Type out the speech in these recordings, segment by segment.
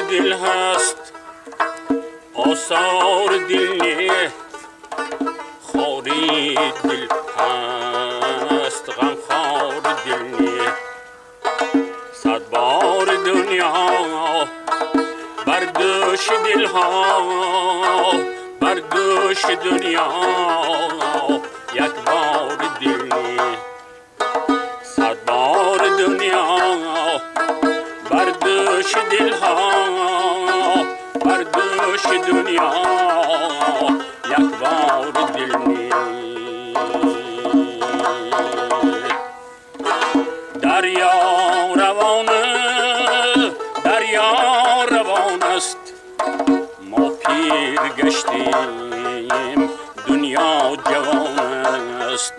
دل هست آثار دل نه، خاری دل هست غم خار دل نه. صد بار دنیا بر دوش دل ها، بر دوش دنیا یک بار دل نه. صد بار دنیا بر دوش دل ها، بر دوش دنیا یک بار دل نه. دریا روان، دریا روان است، ما پیر گشتیم دنیا جوان است.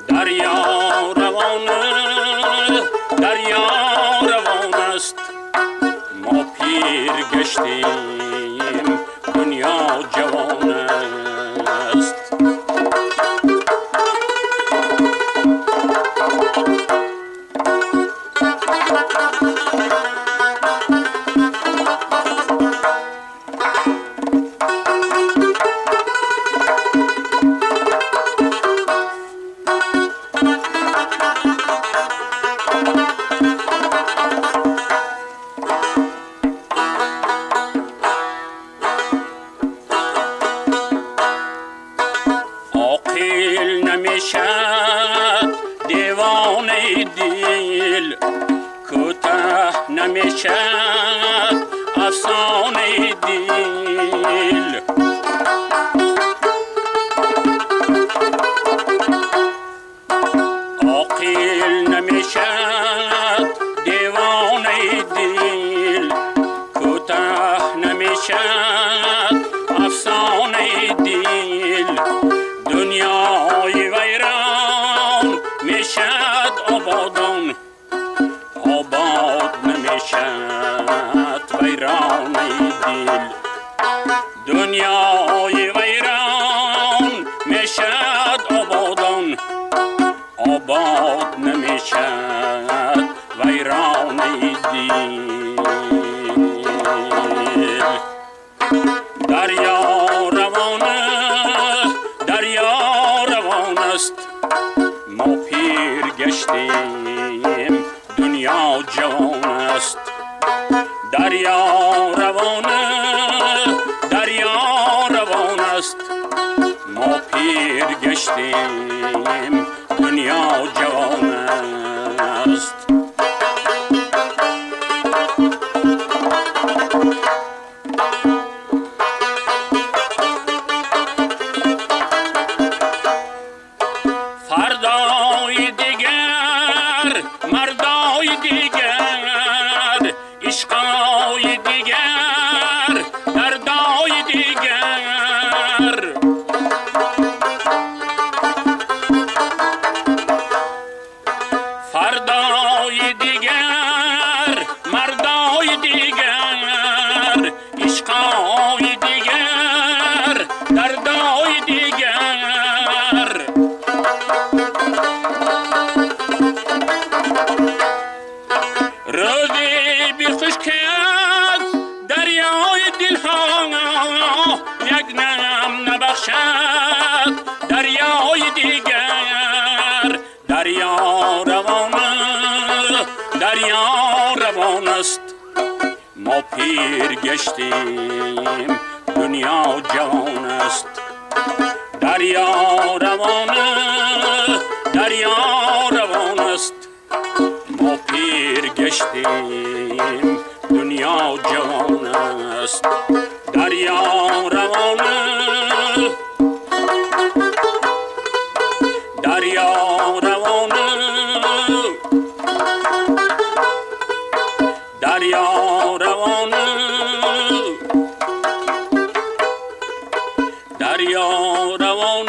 دریا روان، دریا روان است، ما پیر گشتیم دنیا جوان است. نمیشد دیوانه دل، کوتاه نمیشد افسانه دل. عاقل نمیشد دیوانه دل، کوتاه نمیشد افسانه دل. دنیای ویران میشد آبادان، آباد نمیشد ویران دل. دنیای ویران میشد آبادان، آباد نمیشد ویران دل. دریا روان، دریا روان است، ما پیر گشتیم دنیا جوان است. دریا روان، دریا روان است، ما پیر گشتیم دنیا جوان است. فردای دیگر مردای دیگر، عشقای دیگر دردای دیگر. فردای دیگر مردای دیگر، عشقای دیگر دردای دیگر. روزی بی خوش کرد دریای دل ها، یک نم نبخشد دریای دیگر. دریا روان، دریا روان است، ما پیر گشتیم دنیا جوان است. دریا روان، دریا روان است، ما پیر گشتیم دنیا جوان است. دریا روان، دریا روان، دریا روانه دریا روانه